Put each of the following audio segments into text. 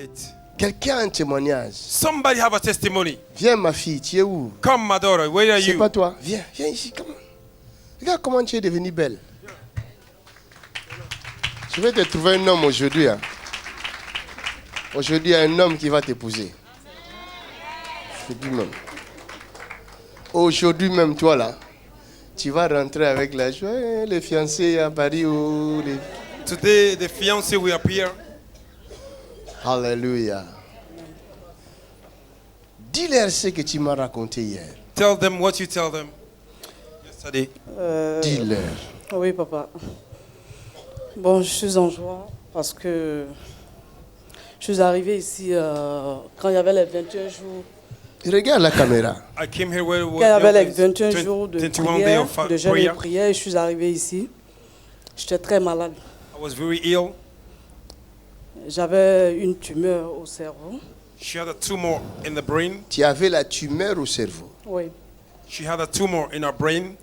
it. Quelqu'un a un témoignage. Somebody have a testimony. Viens ma fille, tu es où? Come, my daughter, where are C'est you? pas toi. Viens, viens ici, comment? Regarde comment tu es devenue belle. Je vais te trouver un homme aujourd'hui. Hein. Aujourd'hui, il y a un homme qui va t'épouser. Aujourd'hui même. Aujourd'hui même, toi là, tu vas rentrer avec la joie. Les fiancés à Paris. Oh, les... Today, the fiancé will appear. Alléluia. Dis-leur ce que tu m'as raconté hier. Tell them what you tell them yesterday. Dis-leur. Oui, papa. Bon, je suis en joie parce que je suis arrivé ici quand il y avait les 21 jours. Regarde la caméra. I came here where Quand il y avait les 21 jours de 21 prière, day of de jeûne et prayer. de prière, je suis arrivé ici. J'étais très malade. I was very ill. J'avais une tumeur au cerveau. She had a tumor in the brain. Tu avais la tumeur au cerveau. Oui. She had a tumor in her brain.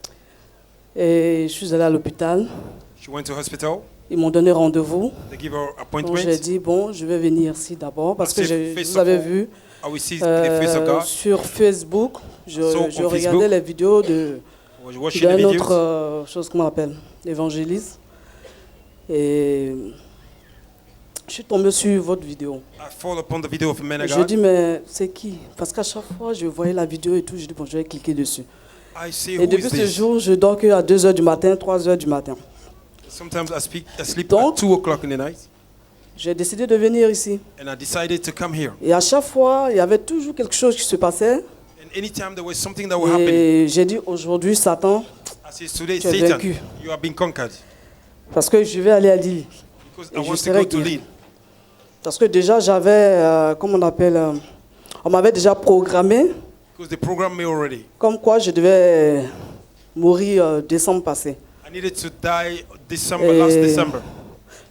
Et je suis allée à l'hôpital. She went to hospital. Ils m'ont donné rendez-vous. They give her Donc appointment. j'ai dit, bon, je vais venir ici d'abord parce que Face vous avez of- vu I will see the face of God. sur Facebook, je So, on regardais Facebook, les vidéos de I was watching the d'un videos. autre chose qu'on appelle évangéliste. Et je suis tombé sur votre vidéo. I fall upon the video of a man of Je God. dis, mais c'est qui? Parce qu'à chaque fois, je voyais la vidéo et tout, je dis, bon, je vais cliquer dessus. I say, Et who depuis is ce this? jour, je dors que à 2h du matin, 3h du matin. Sometimes I sleep Donc- at 2 o'clock in the night. J'ai décidé de venir ici. And I decided to come here. Et à chaque fois, il y avait toujours quelque chose qui se passait. And anytime there was something that was happening, Et j'ai dit, aujourd'hui, Satan, I say, today, tu es Satan, vaincu. you have been conquered. parce que je vais aller à Lille. Because Et I je want to serai go to guéri. Lille. Parce que déjà, j'avais, comment on appelle, on m'avait déjà programmé, Because they programmed me already. comme quoi je devais mourir décembre passé. I needed to die December, last December.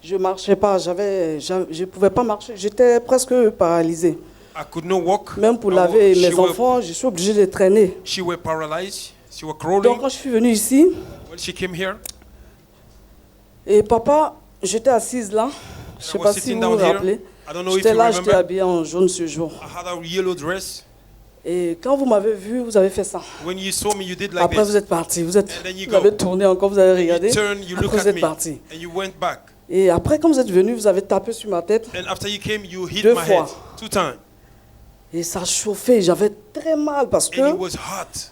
Je marchais pas, je pouvais pas marcher, j'étais presque paralysée. I could not walk. Même pour I laver wa- mes she were- enfants, je suis obligée de les traîner. She were paralyzed. She were Donc crawling. quand je suis venue ici, When she came here, et papa, j'étais assise là, je sais I pas was si sitting vous vous down here. rappelez. I don't know if J'étais you là, j'étais remember. habillée en jaune ce jour. I had a yellow dress. Et quand vous m'avez vu, vous avez fait ça. When you saw me, you did like Après, vous this. êtes parti, And then you vous avez go. tourné encore, vous avez regardé. You turn, you Après, look vous at êtes me, parti. and you went back. Et après, quand vous êtes venu, vous avez tapé sur ma tête. And after you came, you hit 2 my fois. head 2 times. Et ça chauffait, j'avais très mal parce And que it was hot.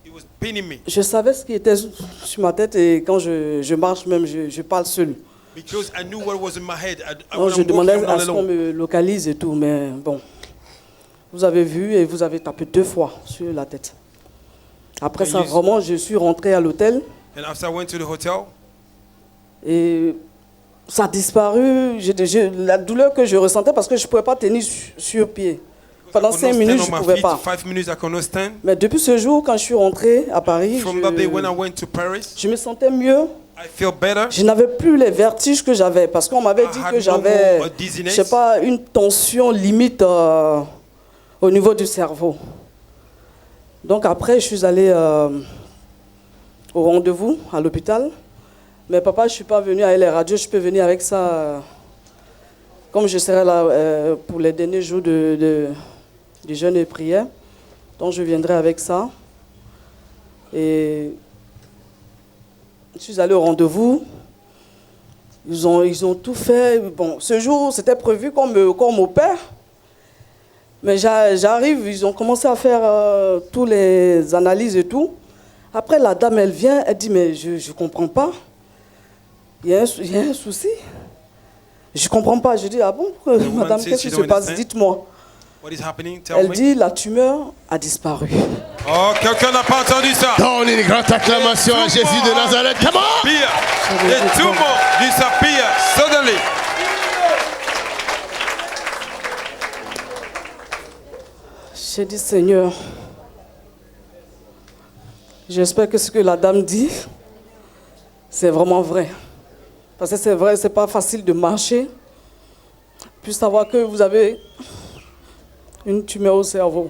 It was paining me. je savais ce qui était sur ma tête et quand je marche même, je parle seul. Because I knew what was in my head. Donc, When je I'm demandais walking, à I'm ce all qu'on alone. me localise et tout, mais bon. Vous avez vu et vous avez tapé 2 fois sur la tête. Après And ça, you- vraiment, je suis rentré à l'hôtel And after I went to the hotel, et ça a disparu. La douleur que je ressentais parce que je ne pouvais pas tenir sur pied. Pendant I could 5 not minutes, stand je on ne my pouvais feet. pas. 5 minutes, I could not stand. Mais depuis ce jour, quand je suis rentré à Paris, From that day when I went to Paris, je me sentais mieux. I feel better. Je n'avais plus les vertiges que j'avais parce qu'on m'avait I dit had que no j'avais, more je dizziness. sais pas, une tension limite au niveau du cerveau. Donc après, je suis allé au rendez-vous à l'hôpital. Mais papa, je ne suis pas venu avec les radios, je peux venir avec ça. Comme je serai là pour les derniers jours de jeûne et prière. Donc je viendrai avec ça. Et je suis allé au rendez-vous. Ils ont tout fait. Bon, ce jour, c'était prévu qu'on m'opère. Mais j'arrive, ils ont commencé à faire toutes les analyses et tout. Après, la dame, elle vient, elle dit, mais je ne comprends pas. Il y a un souci. Je ne comprends pas. Je dis, ah bon, madame, says qu'est-ce she qui se don't passe? understand. Dites-moi. What is happening? Tell Elle me. dit, la tumeur a disparu. Oh, quelqu'un n'a pas entendu ça. Donne une grande acclamation à Jésus de Nazareth. Come on! Disappear. The tumor disappear suddenly. J'ai dit, Seigneur, j'espère que ce que la dame dit, c'est vraiment vrai. Parce que c'est vrai, c'est pas facile de marcher. Puis savoir que vous avez une tumeur au cerveau.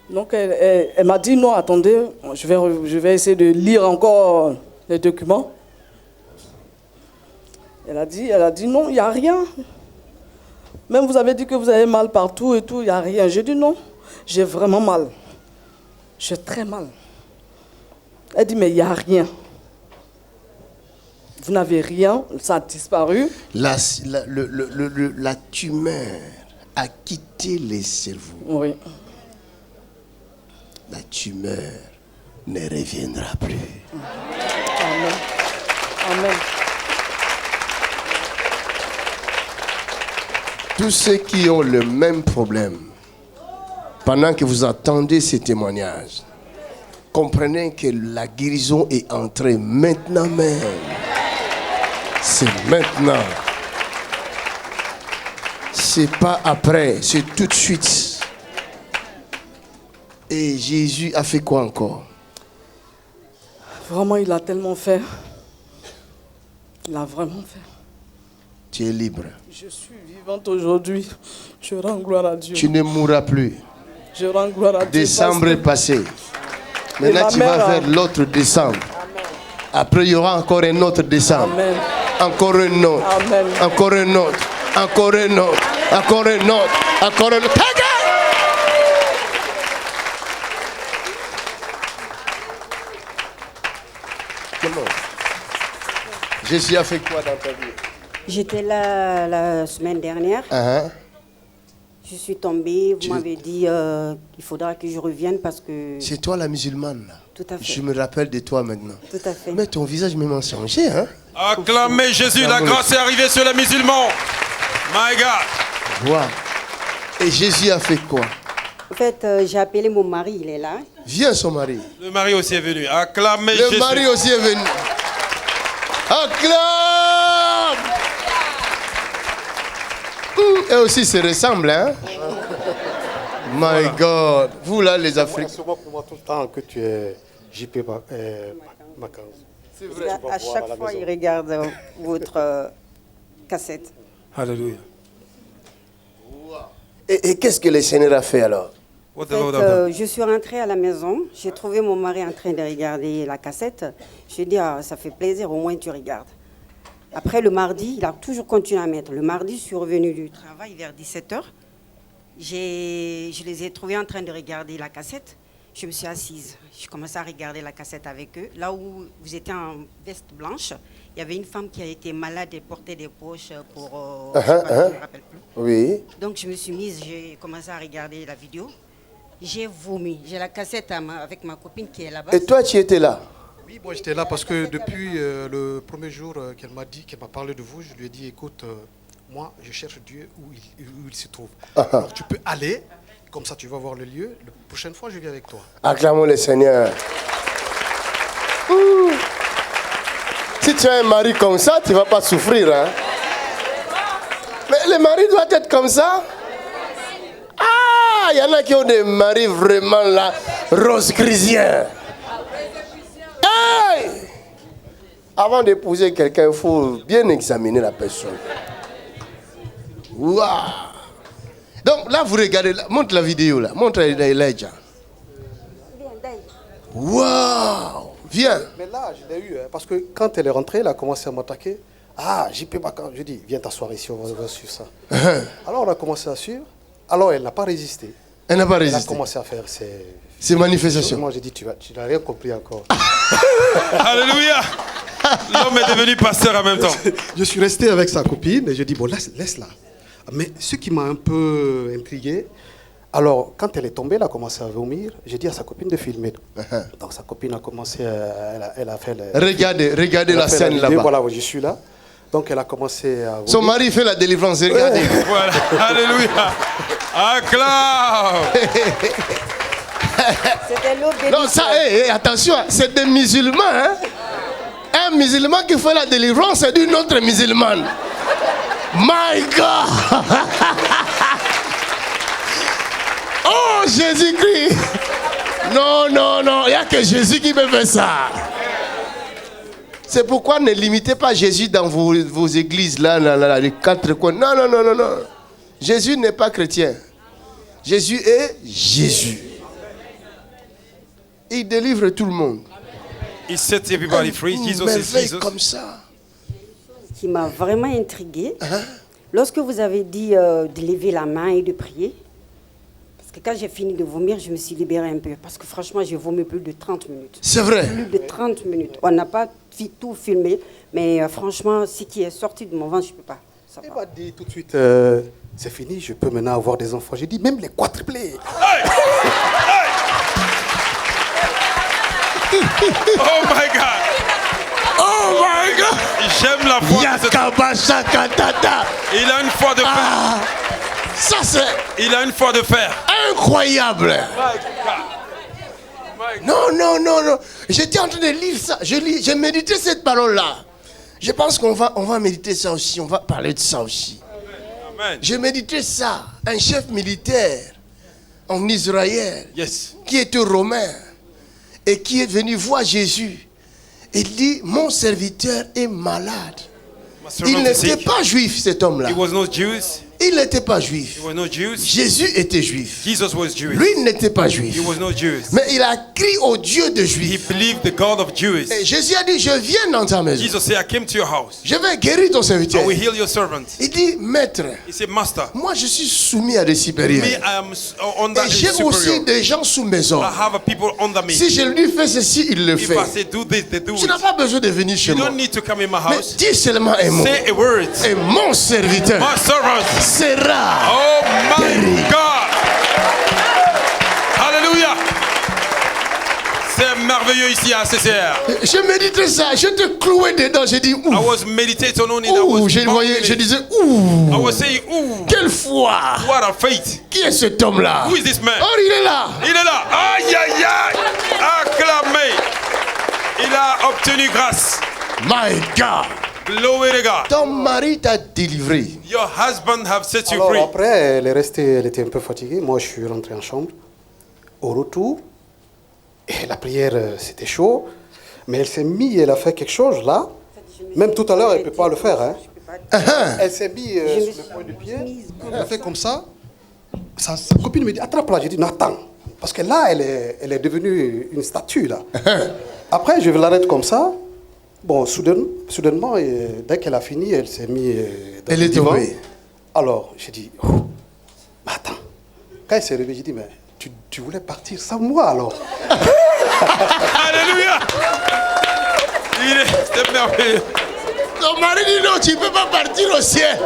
Donc elle m'a dit, non, attendez, je vais essayer de lire encore les documents. Elle a dit non, il n'y a rien. Même vous avez dit que vous avez mal partout et tout, il n'y a rien. J'ai dit non, j'ai vraiment mal. J'ai très mal. Elle dit mais il n'y a rien. Vous n'avez rien, ça a disparu. La tumeur a quitté les cerveaux. Oui. La tumeur ne reviendra plus. Amen. Amen. Tous ceux qui ont le même problème, pendant que vous attendez ces témoignages, comprenez que la guérison est entrée maintenant même. C'est maintenant. C'est pas après, c'est tout de suite. Et Jésus a fait quoi encore? Vraiment, il a tellement fait. Il a vraiment fait. Tu es libre. Je suis vivante aujourd'hui. Je rends gloire à Dieu. Tu ne mourras plus. Je rends gloire à Dieu. Décembre est passé. Maintenant, tu vas vers l'autre décembre. Après, il y aura encore un autre décembre. Amen. Encore un autre. Amen. Encore un autre. Encore un autre. Encore un autre. Encore un autre. Comment? Jésus a fait quoi dans ta vie? J'étais là la semaine dernière. Je suis tombée. Vous m'avez dit qu'il faudra que je revienne parce que... C'est toi la musulmane là. Tout à fait. Je me rappelle de toi maintenant. Tout à fait. Mais ton visage même a changé, hein? Acclamez Jésus, la grâce est arrivée sur les musulmans. My God. Wow. Et Jésus a fait quoi? En fait, j'ai appelé mon mari, il est là. Viens son mari. Le mari aussi est venu. Acclamez Jésus. Le mari aussi est venu. Acclame! Eux aussi se ressemblent, hein? My God. Vous là, les Africains. C'est souvent pour moi tout le temps que tu es JP Macan. C'est vrai. À chaque fois, il regarde votre cassette. Alléluia. Et qu'est-ce que le Seigneur a fait alors? What the En Lord fait, have done? je suis rentrée à la maison. J'ai trouvé mon mari en train de regarder la cassette. Je lui ai dit, ah, ça fait plaisir, au moins tu regardes. Après, le mardi, il a toujours continué à mettre. Le mardi, je suis revenue du travail vers 17h. Je les ai trouvés en train de regarder la cassette. Je me suis assise. Je commençais à regarder la cassette avec eux. Là où vous étiez en veste blanche, il y avait une femme qui a été malade et portait des poches pour... je ne me rappelle plus. Oui. Donc je me suis mise, j'ai commencé à regarder la vidéo. J'ai vomi. J'ai la cassette avec ma copine qui est là-bas. Et toi, tu étais là? Oui, moi j'étais là parce que depuis le premier jour qu'elle m'a parlé de vous, je lui ai dit, écoute, moi je cherche Dieu où il se trouve. Alors tu peux aller, comme ça tu vas voir le lieu. La prochaine fois, je viens avec toi. Acclamons le Seigneur. Ouh. Si tu as un mari comme ça, tu ne vas pas souffrir, hein? Mais le mari doit être comme ça. Ah, il y en a qui ont des maris vraiment là, rose-grisiens. Hey! Avant d'épouser quelqu'un, il faut bien examiner la personne. Waouh! Donc là, vous regardez, montre la vidéo là, montre Elijah. Waouh! Viens. Mais là, je l'ai eu, hein, parce que quand elle est rentrée, elle a commencé à m'attaquer. Ah, JP Macan, je dis, viens t'asseoir ici, on va suivre ça. Alors on a commencé à suivre. Alors elle n'a pas résisté. Elle n'a pas Elle a résisté. commencé à faire ses manifestations. Moi j'ai dit, tu n'as rien compris encore. Alléluia. L'homme est devenu pasteur en même temps. Je suis resté avec sa copine et je dis, bon, laisse-la. Mais ce qui m'a un peu intrigué, alors quand elle est tombée, elle a commencé à vomir, j'ai dit à sa copine de filmer. Donc sa copine a commencé, elle a fait... Regardez la scène vidéo. là-bas. Voilà, je suis là. Donc elle a commencé à vomir. Son mari fait la délivrance, regardez. Voilà. Alléluia. Acclame. C'était l'autre des Non, ça, attention, c'est des musulmans. Hein? Un musulman qui fait la délivrance, c'est d'une autre musulmane. My God! Oh, Jésus-Christ! Non, il n'y a que Jésus qui peut faire ça. C'est pourquoi ne limitez pas Jésus dans vos églises, là, les quatre coins. Non. Jésus n'est pas chrétien. Jésus est Jésus. Il délivre tout le monde. He sets everybody free. Jesus is Merveille Jesus. comme ça. qui m'a vraiment intriguée. Lorsque vous avez dit de lever la main et de prier, parce que quand j'ai fini de vomir, je me suis libérée un peu. Parce que franchement, j'ai vomi plus de 30 minutes. C'est vrai. Plus de 30 minutes. On n'a pas tout filmé, mais franchement, ce qui est sorti de mon ventre, je ne peux pas. Ça Il va. m'a dit tout de suite, c'est fini, je peux maintenant avoir des enfants. J'ai dit, même les quadruplés. Oh my God. Oh my God. J'aime la foi de cet homme. Yakabashakatata. Il a une foi de fer. Ah, ça c'est Il a une foi de fer. incroyable. My God. Non, non, non, non. J'étais en train de lire ça. J'ai médité cette parole-là. Je pense qu'on va méditer ça aussi. On va parler de ça aussi. Amen. J'ai médité ça. Un chef militaire en Israël Yes. qui était romain et qui est venu voir Jésus. Il dit, mon serviteur est malade. My servant Il is n'était sick. pas juif, cet homme-là. He was not Jews. Il n'était pas juif. He was not Jews. Jésus était juif. Jesus was Jewish. Lui n'était pas He juif. was not Jews. Mais il a crié au Dieu de He juifs. believed the God of Jews. Et Jésus a dit, je viens dans ta maison. Jesus said, I came to your house. Je vais guérir ton serviteur. I will heal your servant. Il dit, maître, He said, Master, moi je suis soumis à des me, supérieurs. I am under Et a j'ai aussi superior. des gens sous mes I ordres. have a people under me. Si je lui fais ceci, il le If fait. I say do this, they do Tu n'as it. pas besoin de venir chez You moi. don't need to come in my Mais house. dis seulement un mot. Say a word. Et mon serviteur My servant. sera. Oh my God. Alléluia. C'est merveilleux ici à CCR. Je méditais ça, je te clouais dedans, j'ai dit I ouh. was meditating on it. I Ouh, was je disais I ouh. was saying, ooh, Quelle foi. what a faith. Qui est cet homme-là? Who is this man? Oh, il est là. Il est là. Aïe, aïe, aïe. Acclamé. Il a obtenu grâce. My God. Glory to God. Ton mari t'a délivré. Your husband have set you Alors free. après, elle est restée, elle était un peu fatiguée. Moi, je suis rentré en chambre. Au retour, et la prière, c'était chaud. Mais elle s'est mise, elle a fait quelque chose là. Même tout à l'heure, elle ne peut pas le faire. Hein. Elle s'est mise sur le point du pied. Elle a fait comme ça. Sa copine me dit, attrape-la. J'ai dit, non, attends. Parce que là, elle est devenue une statue là. Après, je l'arrête comme ça. Bon, soudainement, dès qu'elle a fini, elle s'est mise dans Elle le est divan. tombée. Alors, j'ai dit, oh, mais attends. Quand elle s'est réveillée, j'ai dit, mais tu voulais partir sans moi alors? Alléluia. C'est merveilleux. Ton mari dit non, tu ne peux pas partir au ciel.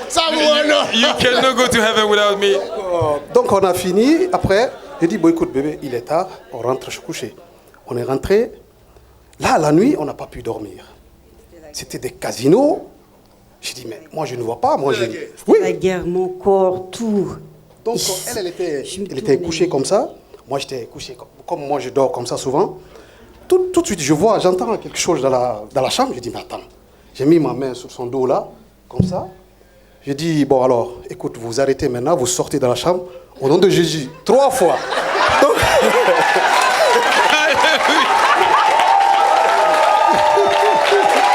Sans moi, non. You cannot go to heaven without me. Donc, on a fini. Après, j'ai dit, bon, écoute, bébé, il est tard, on rentre se coucher. On est rentré. Là, la nuit, on n'a pas pu dormir. C'était des casinos. J'ai dit, mais moi, je ne vois pas. Moi, oui. La guerre, mon corps, tout. Donc, elle était Je me couchée tournais. comme ça. Moi, j'étais couché comme moi, je dors comme ça souvent. Tout de suite, j'entends quelque chose dans la chambre. Je dis, mais attends. J'ai mis ma main sur son dos là, comme ça. Je dis, bon alors, écoute, vous arrêtez maintenant, vous sortez dans la chambre, au nom de Jésus, 3 fois. Donc,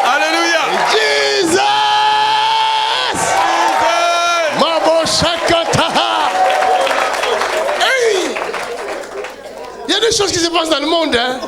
Alléluia. Jesus! Mabo Shakata! Hey! Il y a des choses qui se passent dans le monde. Hein?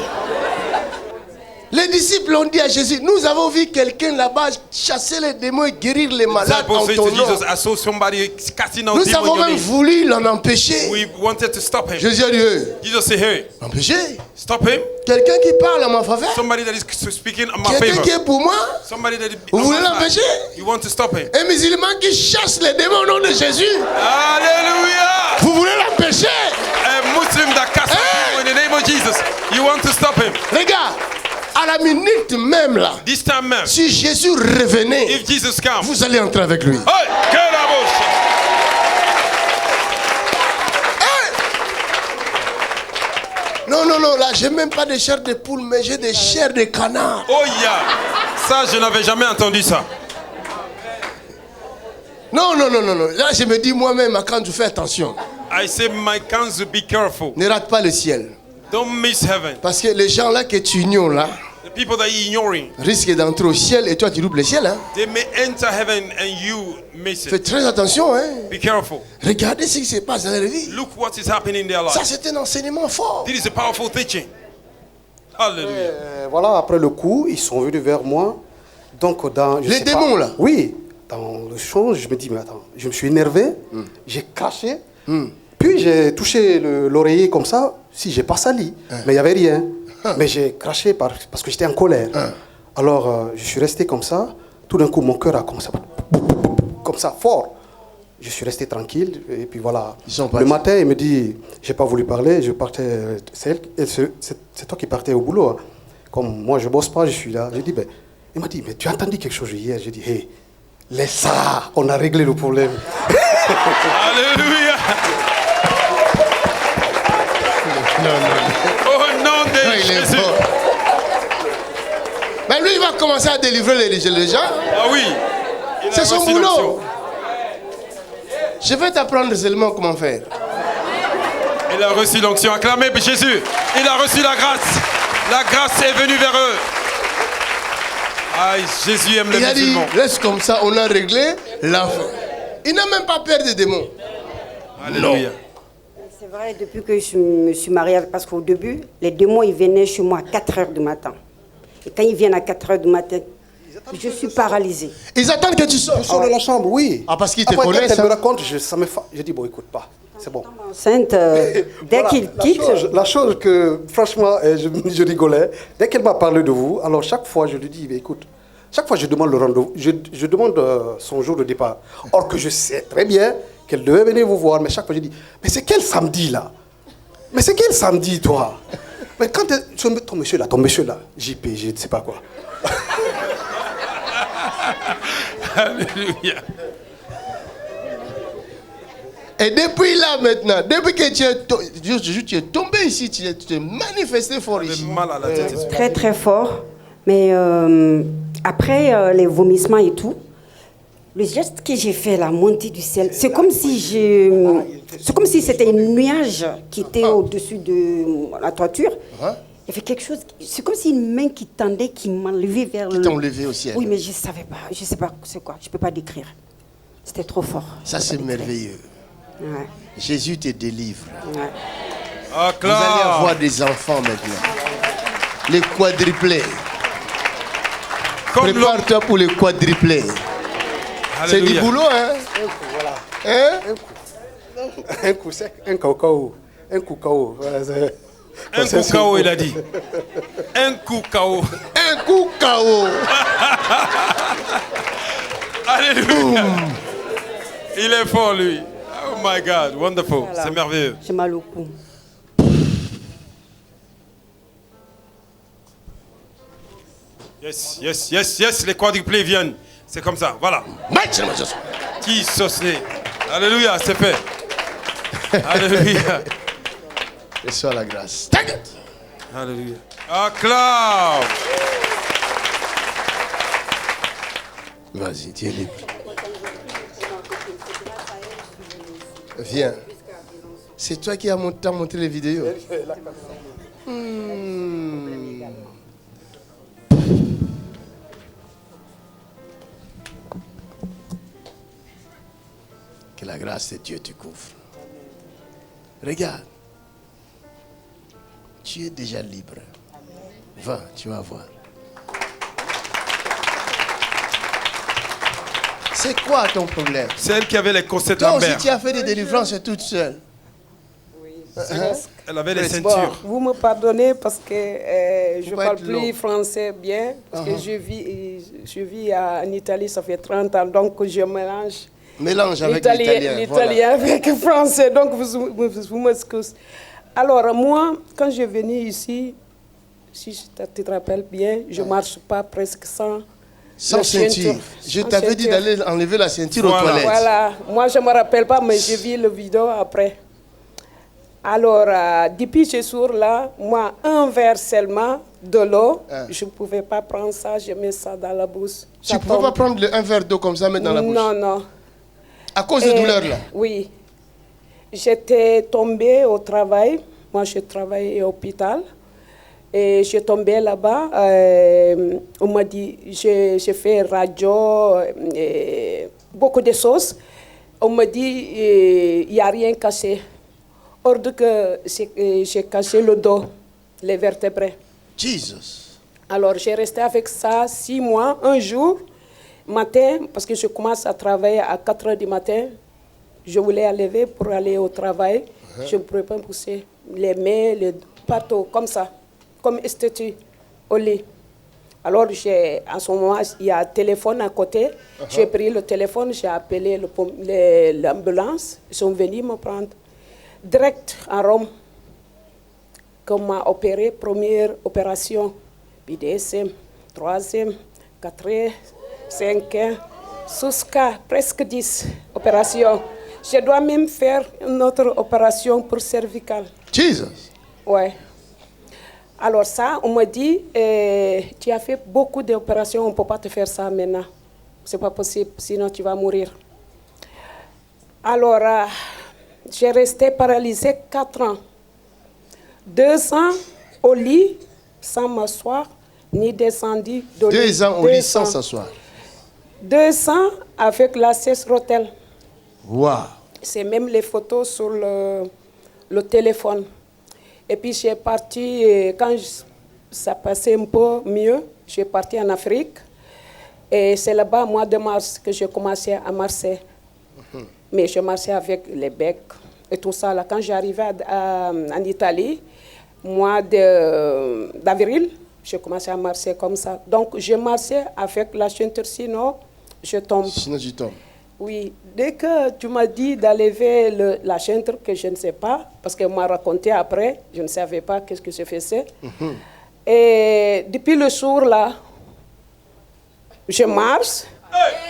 Les disciples ont dit à Jésus, nous avons vu quelqu'un là-bas chasser les démons et guérir les malades en Disciples say ton to nom. Jesus, I saw somebody casting out Nous demons avons in your même name. voulu l'en empêcher. We wanted to stop him. Jésus a dit, hey, Jesus said, hey, empêcher? stop him. Quelqu'un qui parle en ma faveur? Somebody that is speaking in my Quelqu'un favor. qui est pour moi? Somebody that is Vous on voulez my side. l'empêcher? You want to stop him. Un musulman qui chasse les démons au nom de Jésus? Hallelujah. Vous voulez l'empêcher? A Muslim that casts out demons in the name of Jesus. You want to stop him. Regarde, à la minute même là, This time, man, si Jésus revenait, if Jesus comes, vous allez entrer avec lui. hey, get out. Non, non, non, là, j'ai même pas de chair de poule, mais j'ai des chairs de canard. Oh yeah. Ça, je n'avais jamais entendu ça. Non, non, non, non, non. Là, je me dis moi-même, quand tu fais attention, I say, my counsel, be careful. ne rate pas le ciel. Don't miss heaven. Parce que les gens là que tu ignores là, The people that you're ignoring, risquent d'entrer au ciel et toi tu loupes le ciel. Hein. they may enter heaven and you miss Fais it. très attention. Hein. Be careful. Regardez ce qui se passe dans leur vie. Look what is happening in their Ça, life. c'est un enseignement fort. This is a powerful teaching. Hallelujah. voilà, après le coup, ils sont venus vers moi. Donc, Les démons, là? Oui. Dans le chant, je me dis, mais attends, je me suis énervé, j'ai craché, puis j'ai touché l'oreiller comme ça, si j'ai pas sali, mais il n'y avait rien. Mais j'ai craché parce que j'étais en colère. Alors, je suis resté comme ça, tout d'un coup, mon cœur a commencé comme ça, fort. Je suis resté tranquille, et puis voilà. Le matin, il me dit, j'ai pas voulu parler, je partais, c'est toi qui partais au boulot. Hein. Comme moi, je bosse pas, je suis là. J'ai dit, ben, il m'a dit, mais tu as entendu quelque chose hier? J'ai dit, hé, laisse ça, on a réglé le problème. Alléluia. Au nom de Jésus. Mais lui, il va commencer à délivrer les gens. Ah oui. C'est son boulot. Je vais t'apprendre seulement comment faire. Il a reçu l'onction. Acclamez Jésus. Il a reçu la grâce. La grâce est venue vers eux. Aïe, Jésus aime les musulmans. Il a dit, laisse comme ça, on a réglé l'affaire. Il n'a même pas peur des démons. Alléluia. C'est vrai, depuis que je me suis mariée, parce qu'au début, les démons, ils venaient chez moi à 4 h du matin. Et quand ils viennent à 4 h du matin, je suis paralysée. Ils attendent que tu sortes. Je sors de la chambre, oui. Ah, parce qu'ils te Après, connaissent. Quand elle me raconte, je dis, bon, écoute pas, c'est bon. Enceinte, dès qu'il quitte... La chose que, franchement, je rigolais, dès qu'elle m'a parlé de vous, alors chaque fois, je lui dis, mais écoute, chaque fois, je demande le rendez-vous, je demande son jour de départ. Or que je sais très bien qu'elle devait venir vous voir, mais chaque fois, je dis, mais c'est quel samedi, là? Mais c'est quel samedi, toi? Mais quand ton monsieur, là, JP, je ne sais pas quoi. Alléluia. Et depuis là maintenant, depuis que tu es tombé ici, tu es manifesté fort ici. Mal à la tête. Très très fort. Mais après les vomissements et tout, le geste que j'ai fait, la montée du ciel, c'est comme si c'était un nuage qui était au-dessus de la toiture. Il fait quelque chose, c'est comme si une main qui tendait, qui m'enlevait vers le... Qui t'a enlevé au ciel. Oui, mais je ne savais pas, je ne sais pas c'est quoi, je ne peux pas décrire. C'était trop fort. Ça, c'est merveilleux. Ouais. Jésus te délivre. Ouais. Vous allez avoir des enfants maintenant. Les quadruplés. Prépare-toi pour les quadruplés. C'est du boulot, hein? Un coup sec, un cacao. Un coup KO. Un coup KO, il a dit. Un coup KO. Un coup KO. Alléluia. Il est fort, lui. Oh my God, wonderful. Voilà. C'est merveilleux. J'ai mal au cou. Yes, yes, yes, yes. Les quadruplés viennent. C'est comme ça, voilà. Qui sauce-les. Alléluia, c'est fait. Alléluia. Reçois la grâce. Alléluia. Acclame. Vas-y, tu es libre. Viens. C'est toi qui as montré les vidéos. Que la grâce de Dieu te couvre. Regarde. Tu es déjà libre. Va, tu vas voir. C'est quoi ton problème? C'est elle qui avait les concepts Toi aussi, Lambert. tu as fait des délivrances toute seule. Elle avait les ceintures. Vous me pardonnez parce que je ne pas parle être plus long. français bien, parce que je vis en Italie, ça fait 30 ans, donc je mélange Mélange avec l'italien. l'italien avec le français, donc vous m'excusez. Alors moi, quand je venais ici, si tu te rappelles bien, je ne marche pas presque sans ceinture. Je t'avais dit d'aller enlever la ceinture aux toilettes. Voilà, moi je ne me rappelle pas, mais j'ai vu le vidéo après. Alors, depuis ce jour-là, moi, un verre seulement de l'eau, je ne pouvais pas prendre ça, je mets ça dans la bouche. Tu ne pouvais pas prendre un verre d'eau comme ça, mettre dans la bouche? Non, non. À cause de douleur, là? Oui. J'étais tombée au travail. Moi, je travaillais à l'hôpital. Et je tombais là-bas. On m'a dit, j'ai fait radio, beaucoup de choses. On m'a dit, il n'y a rien cassé. Hors de que j'ai cassé le dos, les vertébrés. Jesus. Alors, j'ai resté avec ça 6 mois. Un jour, matin, parce que je commence à travailler à 4 heures du matin, je voulais lever pour aller au travail. Je ne pouvais pas me pousser les mains, partout, comme ça, comme statue au lit. Alors, en ce moment, il y a un téléphone à côté. J'ai pris le téléphone, j'ai appelé l'ambulance. Ils sont venus me prendre direct à Rome. Qu'on m'a opéré, première opération, puis deuxième, troisième, quatrième, cinquième, jusqu'à presque 10 opérations. Je dois même faire une autre opération pour cervical. Jesus. Ouais. Alors ça, on m'a dit, tu as fait beaucoup d'opérations, on ne peut pas te faire ça maintenant. Ce n'est pas possible, sinon tu vas mourir. Alors, j'ai resté paralysée 4 ans. 2 ans au lit, sans m'asseoir, ni descendu de lit. 2 ans au lit sans s'asseoir. 2 ans avec la cesse-rotel. Wow. C'est même les photos sur le téléphone. Et puis, j'ai parti, quand ça passait un peu mieux, j'ai parti en Afrique. Et c'est là-bas, au mois de mars, que j'ai commencé à marcher. Mais je marchais avec les becs et tout ça. Là, quand j'arrivais en Italie, mois d'avril, j'ai commencé à marcher comme ça. Donc, je marchais avec la ceinture, sinon je tombe. Sinon, tu tombes. Oui, dès que tu m'as dit d'enlever la ceinture, que je ne sais pas, parce qu'elle m'a raconté après, je ne savais pas qu'est-ce que je faisais. Et depuis le jour-là, je marche.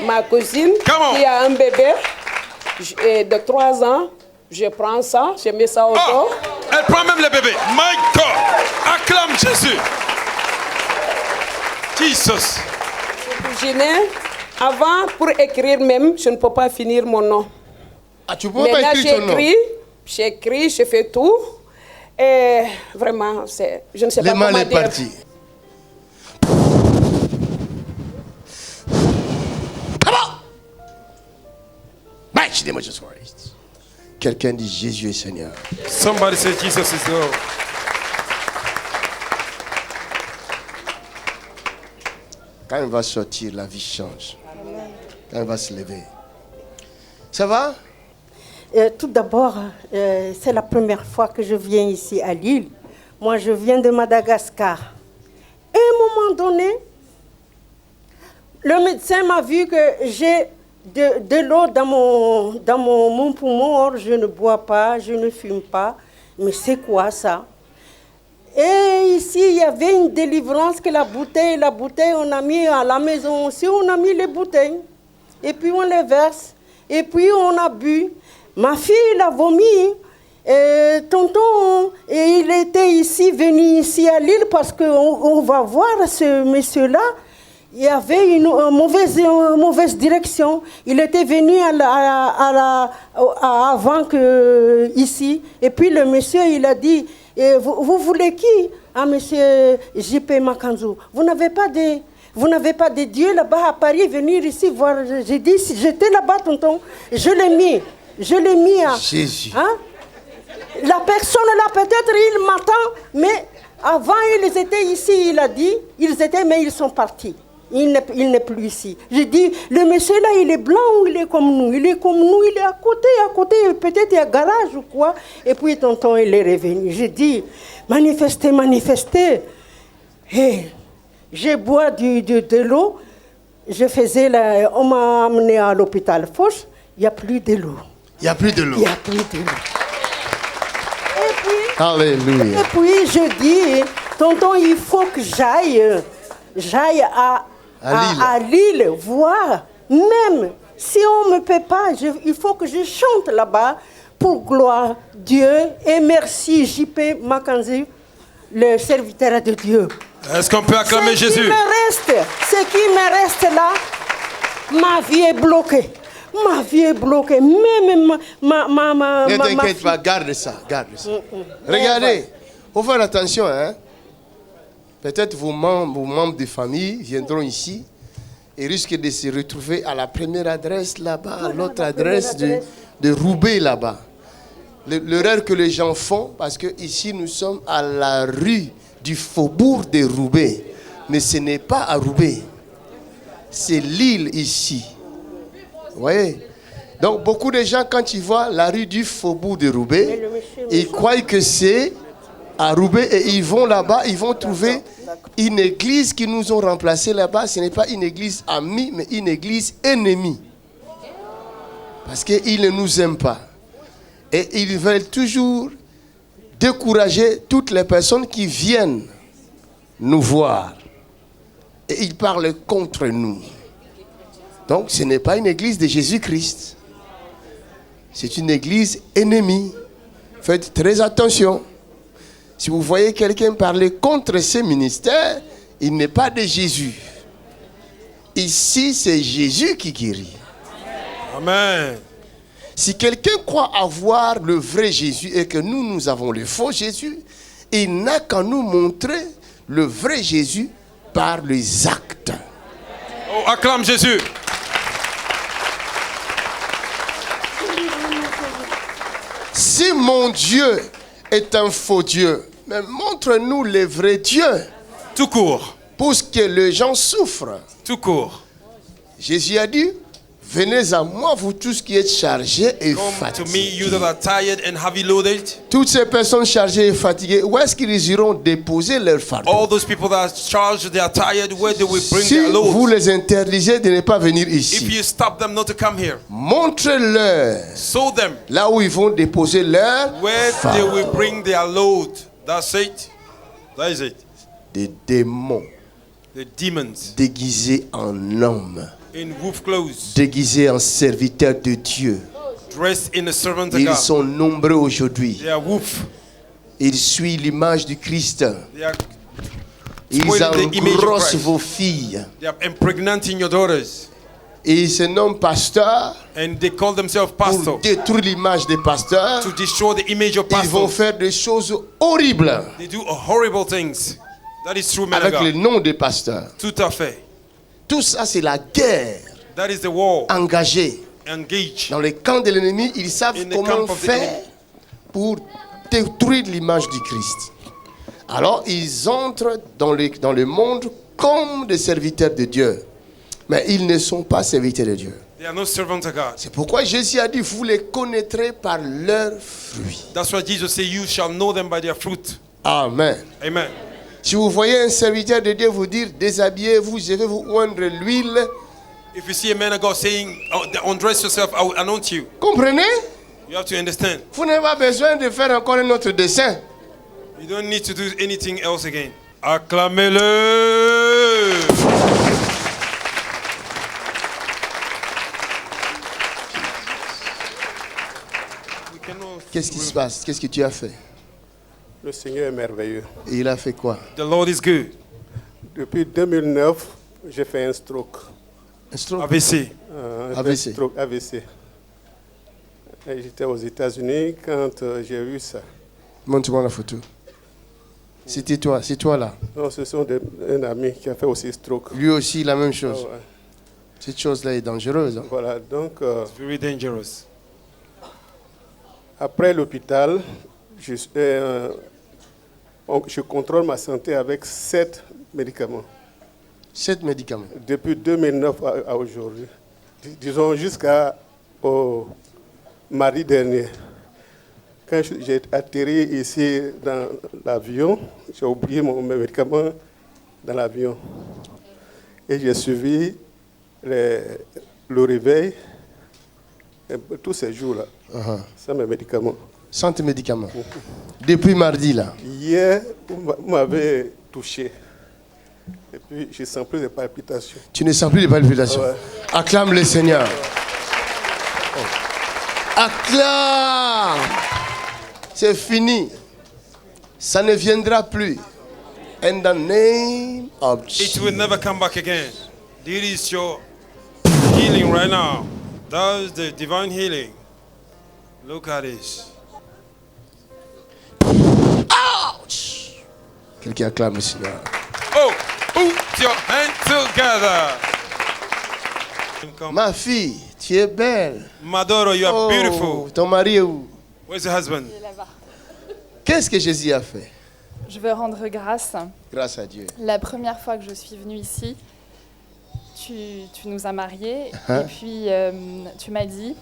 Ma cousine, qui a un bébé de 3 ans, je prends ça, je mets ça au dos. Elle prend même le bébé. My God! Acclame Jésus. Jesus. Je n'ai avant, pour écrire même, je ne peux pas finir mon nom. Ah, tu peux pas écrire ton nom? J'écris, je fais tout. Et vraiment, je ne sais pas comment dire. Le mal est parti. Quelqu'un dit Jésus est Seigneur. Somebody say Jesus is Lord. Quand il va sortir, la vie change. Quand il va se lever. Ça va? Tout d'abord, c'est la première fois que je viens ici à Lille. Moi, je viens de Madagascar. À un moment donné, le médecin m'a vu que j'ai de l'eau dans mon poumon. Or, je ne bois pas, je ne fume pas. Mais c'est quoi ça? Et ici, il y avait une délivrance que la bouteille, on a mis à la maison aussi, on a mis les bouteilles. Et puis on les verse. Et puis on a bu. Ma fille, elle a vomi. Et tonton, il était ici, venu ici à Lille parce qu'on va voir ce monsieur-là. Il y avait une mauvaise direction. Il était venu avant que ici. Et puis le monsieur, il a dit, vous voulez qui? Ah, monsieur JP Makanzou. Vous n'avez pas de Dieu là-bas à Paris, venir ici voir. J'ai dit, j'étais là-bas, tonton. Je l'ai mis à... Jésus. Hein? La personne là, peut-être, il m'attend, mais avant, ils étaient ici, il a dit. Mais ils sont partis. Il n'est plus ici. J'ai dit, le monsieur là, il est blanc ou il est comme nous? Il est comme nous, il est à côté, peut-être il y a un garage ou quoi. Et puis tonton, il est revenu. J'ai dit, manifestez. Hey, je bois de l'eau. On m'a amené à l'hôpital Foch. Il n'y a plus de l'eau. Il n'y a plus de l'eau. Il n'y a plus de l'eau. Et puis, alléluia. Et puis je dis, tonton, il faut que j'aille à Lille voir. Même si on ne me paie pas, il faut que je chante là-bas pour gloire Dieu et merci JP Makanzou, le serviteur de Dieu. Est-ce qu'on peut acclamer Jésus? Ce qui me reste là, ma vie est bloquée. Ma vie est bloquée. Même ne t'inquiète pas, garde ça. Regardez, il faut faire attention. Hein? Peut-être vos membres de famille viendront ici et risquent de se retrouver à la première adresse là-bas, à l'autre adresse de Roubaix là-bas. L'erreur que les gens font, parce que ici nous sommes à la rue du faubourg de Roubaix. Mais ce n'est pas à Roubaix. C'est l'île ici. Vous voyez? Donc beaucoup de gens, quand ils voient la rue du Faubourg de Roubaix, ils croient que c'est à Roubaix et ils vont là-bas, ils vont trouver une église qui nous ont remplacé là-bas. Ce n'est pas une église amie, mais une église ennemie. Parce qu'ils ne nous aiment pas. Et ils veulent toujours décourager toutes les personnes qui viennent nous voir. Et ils parlent contre nous. Donc ce n'est pas une église de Jésus-Christ. C'est une église ennemie. Faites très attention. Si vous voyez quelqu'un parler contre ce ministère, il n'est pas de Jésus. Ici, c'est Jésus qui guérit. Amen. Si quelqu'un croit avoir le vrai Jésus et que nous avons le faux Jésus, il n'a qu'à nous montrer le vrai Jésus par les actes. Oh, acclame Jésus. Si mon Dieu est un faux Dieu, mais montre-nous le vrai Dieu. Tout court. Pour que les gens souffrent. Tout court. Jésus a dit, venez à moi, vous tous qui êtes chargés et Come to me, fatigués. you that are tired and heavy loaded. Toutes ces personnes chargées et fatiguées, où est-ce qu'ils iront déposer leur fardeau? All those people that are charged, they are tired, where they will bring Si their vous loads. les interdisez de ne pas venir If ici, you stop them not to come here, montrez-leur show them là où ils vont déposer leur where they fardeau. will bring their load. That's it. That is it. Des démons The demons déguisés en hommes, in wolf clothes, déguisés en serviteurs de Dieu. dressed in a servant of Ils God. sont nombreux aujourd'hui. They are wolf. Ils suivent l'image du Christ. They are Ils spoiling the image of engrossent Christ. vos filles. They are impregnating your daughters. Et ils se nomment pasteurs And they call themselves pour pastor détruire l'image des pasteurs. to destroy the image of Ils vont pastors. faire des choses horribles They do horrible things. That is true, man of avec le God. nom des pasteurs. Tout à fait. Tout ça, c'est la guerre That is the war. engagée. Engage. Dans les camps de l'ennemi, ils savent In the comment camp of the faire enemy. pour détruire l'image du Christ. Alors, ils entrent dans le monde comme des serviteurs de Dieu. Mais ils ne sont pas serviteurs de Dieu. They are no servants of God. C'est pourquoi Jésus a dit, vous les connaîtrez par leurs fruits. That's why Jesus said, you shall know them by their fruit. Amen. Amen. Si vous voyez un serviteur de Dieu vous dire, déshabillez-vous, je vais vous oindre l'huile. If you see a man of God saying, undress yourself, I will anoint you. Comprenez? You have to understand. Vous n'avez pas besoin de faire encore un autre dessin. You don't need to do anything else again. Acclamez-le. Qu'est-ce qui se passe? Qu'est-ce que tu as fait? Le Seigneur est merveilleux. Et il a fait quoi? The Lord is good. Depuis 2009, j'ai fait un stroke. Un stroke? AVC. AVC. Un stroke AVC. Et j'étais aux États-Unis quand j'ai eu ça. Montre-moi la photo. C'était toi, c'est toi là. Non, ce sont un ami qui a fait aussi stroke. Lui aussi, la même chose. Ah ouais. Cette chose-là est dangereuse. Hein? Voilà, donc It's very dangerous. après l'hôpital, je contrôle ma santé avec 7 médicaments. 7 médicaments. Depuis 2009 à aujourd'hui. Disons jusqu'au mardi dernier. Quand j'ai atterri ici dans l'avion, j'ai oublié mes médicaments dans l'avion. Et j'ai suivi le réveil et tous ces jours-là, sans mes médicaments. Sans tes médicaments. Depuis mardi là. Hier, vous m'avez touché. Et puis, je sens plus de palpitations. Tu ne sens plus de palpitations. Ouais. Acclame le Seigneur. Acclame. C'est fini. Ça ne viendra plus. In the name of It Jesus. will never come back again. This is your healing right now. That is the divine healing. Look at this. Ouch. Quelqu'un acclame le Seigneur. Oh, put your hands together. Come. Ma fille, tu es belle. My daughter, you are Oh, beautiful. ton mari est où? Where's your husband? Qu'est-ce que Jésus a fait? Je veux rendre grâce. Grâce à Dieu. La première fois que je suis venue ici, tu nous as mariés et puis tu m'as dit,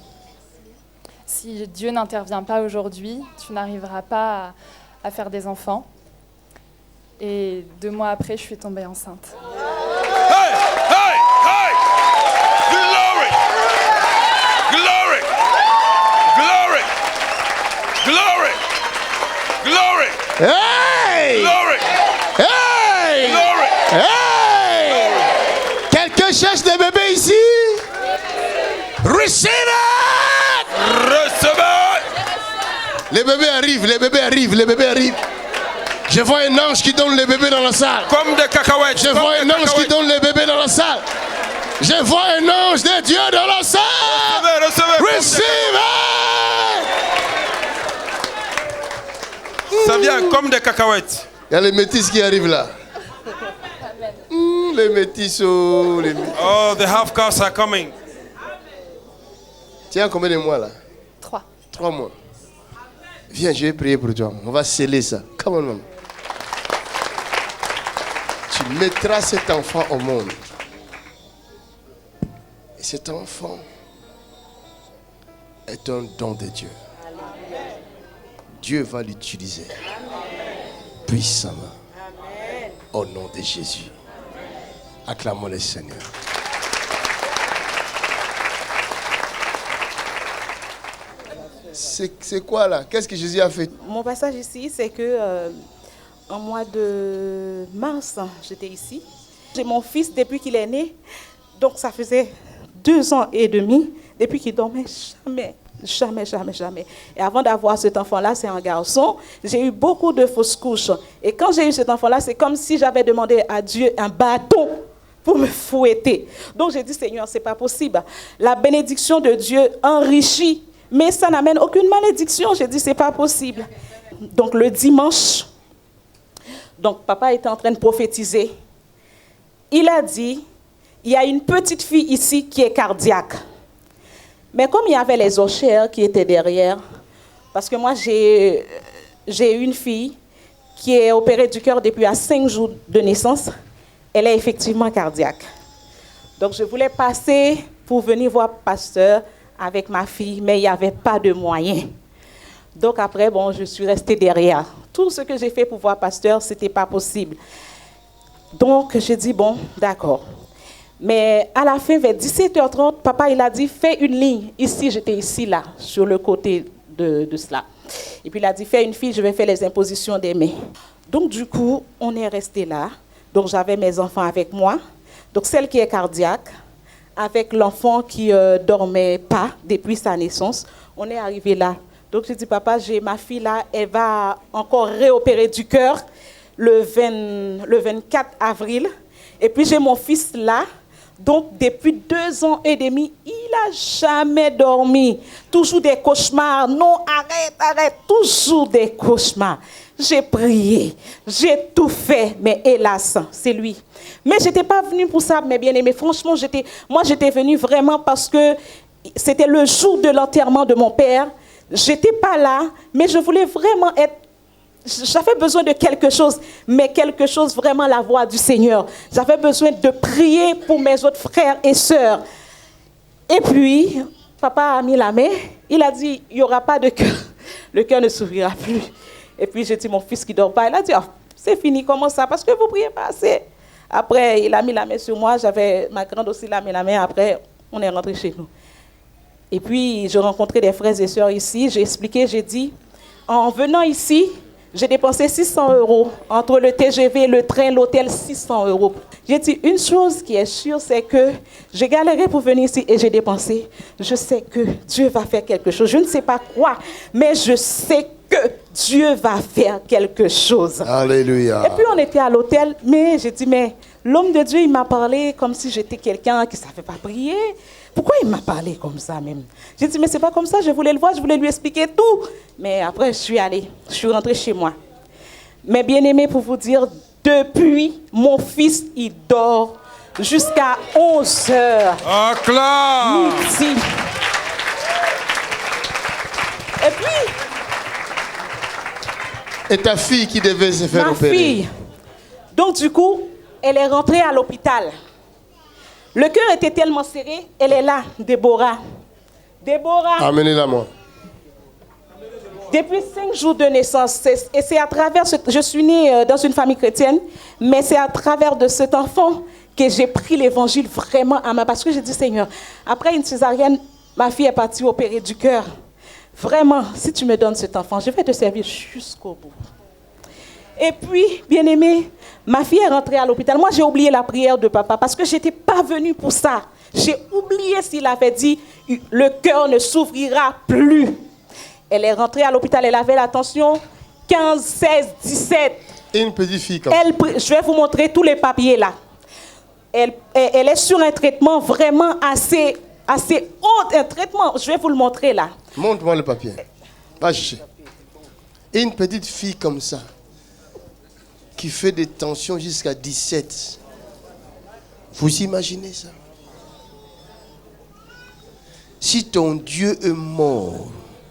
si Dieu n'intervient pas aujourd'hui, tu n'arriveras pas à faire des enfants. Et 2 mois après, je suis tombée enceinte. Hey! Hey! Hey! Glory! Glory! Glory! Glory! Glory! Hey! Glory! Hey! Glory! Hey! Quelqu'un cherche des bébés ici? Receive it! Recevez! Les bébés arrivent, les bébés arrivent, les bébés arrivent. Je vois un ange qui donne les bébés dans la salle. Comme des cacahuètes. Je vois un ange qui donne les bébés dans la salle. Je vois un ange de Dieu dans la salle. Recevez, Receive it! Ça vient comme des cacahuètes. Il y a les métis qui arrivent là. Les métis, oh, les métis. Oh, the half castes are coming. Tiens, combien de mois là? 3. 3 mois. Viens, je vais prier pour toi. On va sceller ça. Come on, maman. Tu mettras cet enfant au monde. Et cet enfant est un don de Dieu. Dieu va l'utiliser puissamment. Au nom de Jésus. Acclamons le Seigneur. C'est quoi là? Qu'est-ce que Jésus a fait? Mon passage ici, c'est que en mois de mars, j'étais ici. J'ai mon fils depuis qu'il est né. Donc ça faisait 2 ans et demi depuis qu'il dormait jamais. Et avant d'avoir cet enfant-là, c'est un garçon, j'ai eu beaucoup de fausses couches. Et quand j'ai eu cet enfant-là, c'est comme si j'avais demandé à Dieu un bâton pour me fouetter. Donc j'ai dit, Seigneur, c'est pas possible. La bénédiction de Dieu enrichit, mais ça n'amène aucune malédiction. J'ai dit, c'est pas possible. Donc le dimanche, donc papa était en train de prophétiser. Il a dit, il y a une petite fille ici qui est cardiaque. Mais comme il y avait les oshers qui étaient derrière, parce que moi j'ai une fille qui est opérée du cœur depuis à 5 jours de naissance, elle est effectivement cardiaque. Donc je voulais passer pour venir voir pasteur avec ma fille, mais il n'y avait pas de moyens. Donc après, bon, je suis restée derrière. Tout ce que j'ai fait pour voir pasteur, ce n'était pas possible. Donc j'ai dit, bon, d'accord. Mais à la fin, vers 17h30, papa, il a dit, fais une ligne. Ici, j'étais ici, là, sur le côté de cela. Et puis il a dit, fais une file, je vais faire les impositions des mains. Donc du coup, on est resté là. Donc j'avais mes enfants avec moi. Donc celle qui est cardiaque, avec l'enfant qui dormait pas depuis sa naissance, on est arrivé là. Donc j'ai dit, papa, j'ai ma fille là, elle va encore réopérer du cœur le 24 avril. Et puis j'ai mon fils là. Donc, depuis 2 ans et demi, il n'a jamais dormi. Toujours des cauchemars. Non, arrête, toujours des cauchemars. J'ai prié, j'ai tout fait, mais hélas, c'est lui. Mais je n'étais pas venue pour ça, mes bien-aimés. Franchement, j'étais venue vraiment parce que c'était le jour de l'enterrement de mon père. Je n'étais pas là, mais je voulais vraiment être... J'avais besoin de quelque chose, mais quelque chose vraiment la voix du Seigneur. J'avais besoin de prier pour mes autres frères et sœurs. Et puis, papa a mis la main, il a dit, il n'y aura pas de cœur. Le cœur ne s'ouvrira plus. Et puis, j'ai dit, mon fils qui ne dort pas, il a dit, oh, c'est fini, comment ça? Parce que vous ne priez pas assez. Après, il a mis la main sur moi, ma grande aussi l'a mis la main, après, on est rentré chez nous. Et puis, j'ai rencontré des frères et sœurs ici, j'ai expliqué, j'ai dit, en venant ici, j'ai dépensé 600 € entre le TGV, le train, l'hôtel, 600 €. J'ai dit, une chose qui est sûre, c'est que j'ai galéré pour venir ici et j'ai dépensé. Je sais que Dieu va faire quelque chose. Je ne sais pas quoi, mais je sais que Dieu va faire quelque chose. Alléluia. Et puis on était à l'hôtel, mais j'ai dit, mais l'homme de Dieu, il m'a parlé comme si j'étais quelqu'un qui ne savait pas prier. Pourquoi il m'a parlé comme ça même? J'ai dit, mais c'est pas comme ça, je voulais le voir, je voulais lui expliquer tout. Mais après, je suis rentrée chez moi. Mais bien aimé, pour vous dire, depuis, mon fils, il dort jusqu'à 11 heures. Midi. Et ta fille qui devait se faire opérer? Ma fille. Donc du coup, elle est rentrée à l'hôpital. Le cœur était tellement serré, elle est là, Déborah. Déborah. Amenez-la moi. Depuis 5 jours de naissance, et c'est à travers je suis née dans une famille chrétienne, mais c'est à travers de cet enfant que j'ai pris l'évangile vraiment à main. Parce que j'ai dit, Seigneur, après une césarienne, ma fille est partie opérer du cœur. Vraiment, si tu me donnes cet enfant, je vais te servir jusqu'au bout. Et puis, bien-aimé, ma fille est rentrée à l'hôpital. Moi, j'ai oublié la prière de papa parce que je n'étais pas venue pour ça. J'ai oublié s'il avait dit, le cœur ne s'ouvrira plus. Elle est rentrée à l'hôpital, elle avait la tension 15, 16, 17. Et une petite fille comme je vais vous montrer tous les papiers là. Elle est sur un traitement vraiment assez haut, un traitement, je vais vous le montrer là. Montre-moi le papier. Va chercher. Et une petite fille comme ça, qui fait des tensions jusqu'à 17. Vous imaginez ça? Si ton Dieu est mort,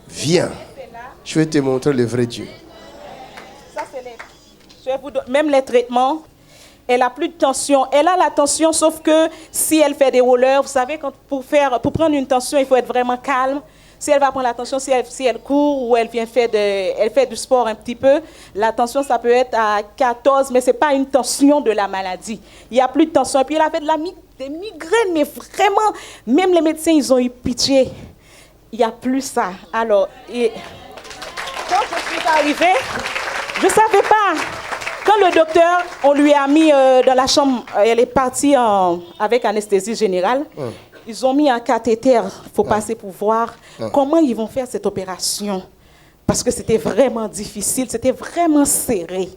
viens, je vais te montrer le vrai Dieu. Ça, c'est même les traitements. Elle a plus de tension. Elle a la tension, sauf que si elle fait des rollers, vous savez, pour prendre une tension, il faut être vraiment calme. Si elle va prendre la tension, si elle court ou elle fait du sport un petit peu, la tension, ça peut être à 14, mais ce n'est pas une tension de la maladie. Il n'y a plus de tension. Et puis, elle avait des migraines, mais vraiment, même les médecins, ils ont eu pitié. Il n'y a plus ça. Alors, quand je suis arrivée, je ne savais pas. Quand le docteur, on lui a mis dans la chambre, elle est partie avec anesthésie générale. Ils ont mis un cathéter, il faut passer pour voir comment ils vont faire cette opération. Parce que c'était vraiment difficile, c'était vraiment serré.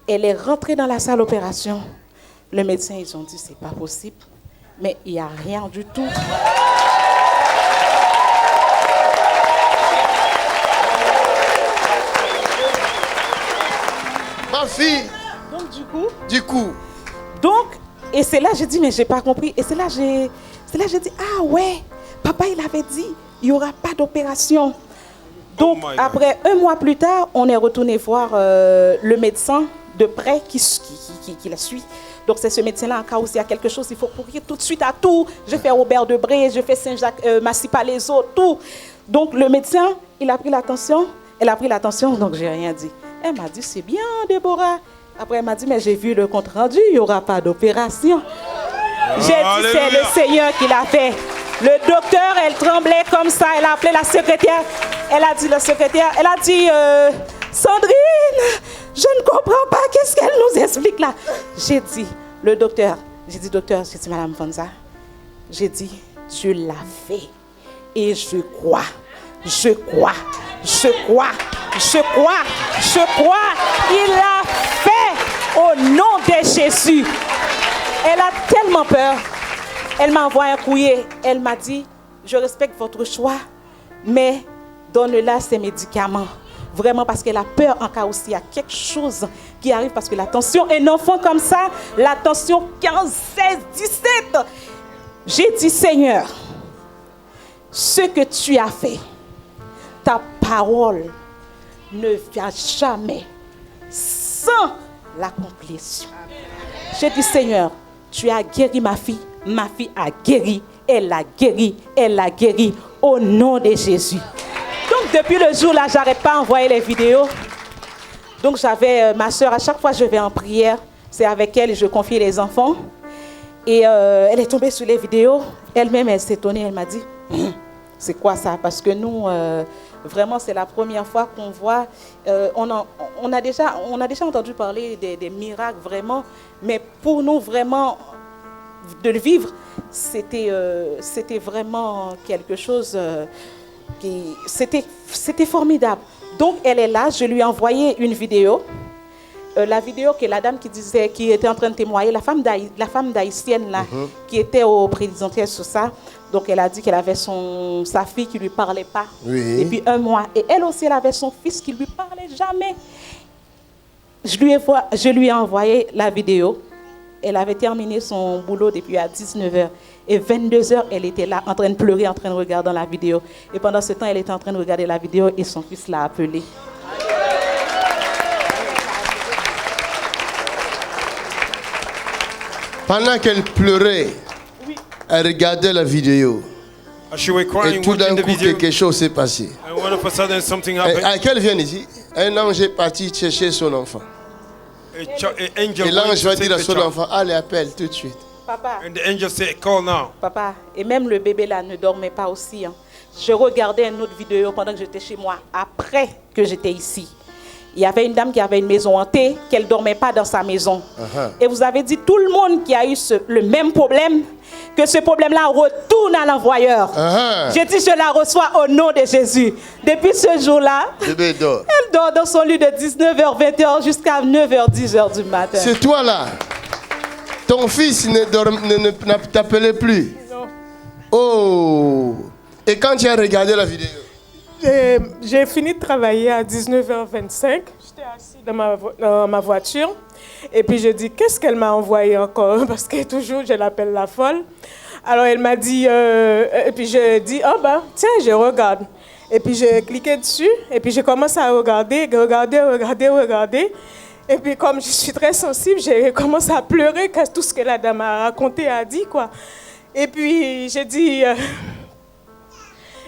Elle est rentrée dans la salle d'opération. Le médecin, ils ont dit, c'est pas possible. Mais il n'y a rien du tout. Ma fille. Donc, et c'est là que j'ai dit, mais j'ai pas compris. Et c'est là que j'ai dit, ah ouais, papa, il avait dit, il n'y aura pas d'opération. Donc, après 1 mois plus tard, on est retourné voir le médecin de près qui la suit. Donc, c'est ce médecin-là, en cas où il y a quelque chose, il faut courir tout de suite à tout. Je fais Robert Debré, je fais Saint-Jacques, Massy-Palaiseau, tout. Donc, le médecin, il a pris l'attention. Elle a pris l'attention, donc j'ai rien dit. Elle m'a dit, c'est bien, Déborah. Après, elle m'a dit, mais j'ai vu le compte rendu, il n'y aura pas d'opération. J'ai dit, c'est le Seigneur qui l'a fait. Le docteur, elle tremblait comme ça. Elle a appelé la secrétaire. Elle a dit, Sandrine, je ne comprends pas. Qu'est-ce qu'elle nous explique là? J'ai dit, docteur, j'ai dit, Madame Fonza, j'ai dit, Dieu l'a fait. Et je crois. Il l'a fait au nom de Jésus. Elle a tellement peur. Elle m'a envoyé un courrier. Elle m'a dit, je respecte votre choix, mais donne-la ses médicaments. Vraiment, parce qu'elle a peur en cas où il y a quelque chose qui arrive. Parce que la tension, un enfant comme ça, la tension 15, 16, 17. J'ai dit, Seigneur, ce que tu as fait, ta parole ne vient jamais sans l'accomplissement. J'ai dit, Seigneur, tu as guéri ma fille a guéri, elle a guéri au nom de Jésus. Donc depuis le jour là, j'arrête pas d'envoyer les vidéos. Donc j'avais ma soeur, à chaque fois je vais en prière, c'est avec elle et je confie les enfants. Et elle est tombée sur les vidéos, elle-même elle s'est étonnée, elle m'a dit, c'est quoi ça? Parce que nous, vraiment c'est la première fois qu'on voit, on a déjà entendu parler des miracles vraiment, mais pour nous vraiment, de le vivre, c'était vraiment quelque chose c'était formidable. Donc elle est là, je lui ai envoyé une vidéo. La vidéo que la dame qui était en train de témoigner, la femme d'haïtienne là, qui était au présidentiel sur ça. Donc elle a dit qu'elle avait sa fille qui ne lui parlait pas depuis 1 mois. Et elle aussi, elle avait son fils qui ne lui parlait jamais. Je lui ai envoyé la vidéo. Elle avait terminé son boulot depuis à 19h. Et 22h, elle était là en train de pleurer, en train de regarder la vidéo. Et pendant ce temps, elle était en train de regarder la vidéo et son fils l'a appelée. Pendant qu'elle pleurait, elle regardait la vidéo. As she was Et crying, tout d'un watching the coup, video, quelque chose s'est passé. and all of a sudden something happened. Qu'elle vienne ici, un ange est parti chercher son enfant. An angel Et l'ange went va to dire take à the son child. enfant, allez, appelle tout de suite. Papa, And the angel said, call now. papa, et même le bébé là ne dormait pas aussi. Hein. Je regardais une autre vidéo pendant que j'étais chez moi, après que j'étais ici. Il y avait une dame qui avait une maison hantée, qu'elle ne dormait pas dans sa maison. Et vous avez dit, tout le monde qui a eu le même problème, que ce problème-là retourne à l'envoyeur. J'ai dit, je la reçois au nom de Jésus. Depuis ce jour-là, Bébé dort. elle dort dans son lit de 19h, 20h jusqu'à 9h, 10h du matin. C'est toi là. Ton fils ne t'appelait plus. Non. Oh. Et quand tu as regardé la vidéo? J'ai fini de travailler à 19h25. J'étais assis dans ma voiture. Et puis je dis, qu'est-ce qu'elle m'a envoyé encore? Parce que toujours, je l'appelle la folle. Alors elle m'a dit, et puis je dis, oh ben, tiens, je regarde. Et puis j'ai cliqué dessus. Et puis je commence à regarder. Et puis comme je suis très sensible, j'ai commencé à pleurer quand tout ce que la dame a raconté, a dit, quoi. Et puis j'ai dit...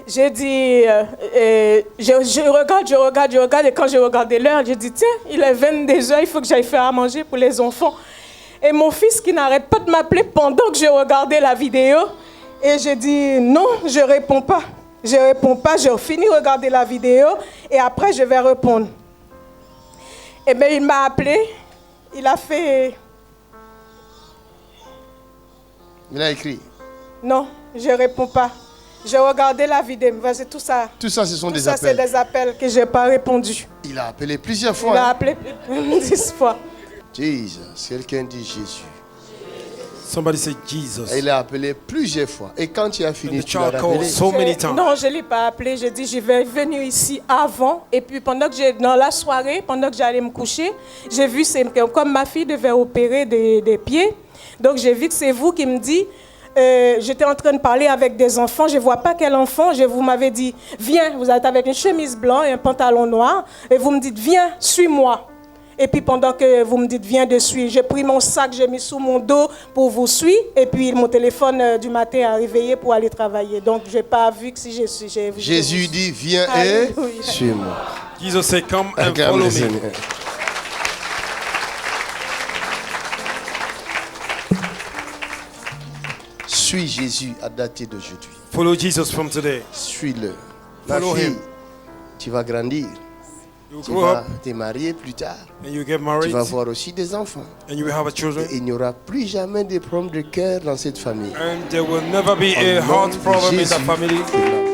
je regarde, et quand j'ai regardé l'heure, j'ai dit, tiens, il est 22h, il faut que j'aille faire à manger pour les enfants. Et mon fils qui n'arrête pas de m'appeler pendant que je regardais la vidéo, et j'ai dit, non, je réponds pas, je finis de regarder la vidéo, et après je vais répondre. Et bien il m'a appelé, il a fait... Il a écrit. Non, je réponds pas. J'ai regardé la vidéo, c'est tout ça. Tout ça, ce sont des Tout ça, appels. c'est des appels que je n'ai pas répondu. Il a appelé plusieurs fois. Il a appelé 10 fois. Jesus, quelqu'un dit Jésus. Somebody say Jesus. Il a appelé plusieurs fois. Et quand tu as fini, And the tu l'as child called rappelé. so many times. Non, je ne l'ai pas appelé. J'ai dit, je vais venir ici avant. Et puis, dans la soirée, pendant que j'allais me coucher, j'ai vu, comme ma fille devait opérer des pieds. Donc, j'ai vu que c'est vous qui me dites, j'étais en train de parler avec des enfants, je ne vois pas quel enfant, vous m'avez dit, viens, vous êtes avec une chemise blanche et un pantalon noir, et vous me dites, viens, suis-moi. Et puis pendant que vous me dites, viens de suivre, j'ai pris mon sac, j'ai mis sous mon dos pour vous suivre, et puis mon téléphone du matin a réveillé pour aller travailler. Donc je n'ai pas vu que si je suis... Jésus dit, viens et suis-moi. Jesus said, come and follow me. Suis Jésus à dater d'aujourd'hui. Follow Jesus from today. Suis-le. Ma Follow fille, him. tu vas grandir. You Tu grow vas up te marier plus tard. and you get Tu married vas avoir aussi des enfants. and you will have a children. Et il n'y aura plus jamais de problème de cœur dans cette famille. And there will never be Au a nom heart de problem in Jésus that family. de Nazareth.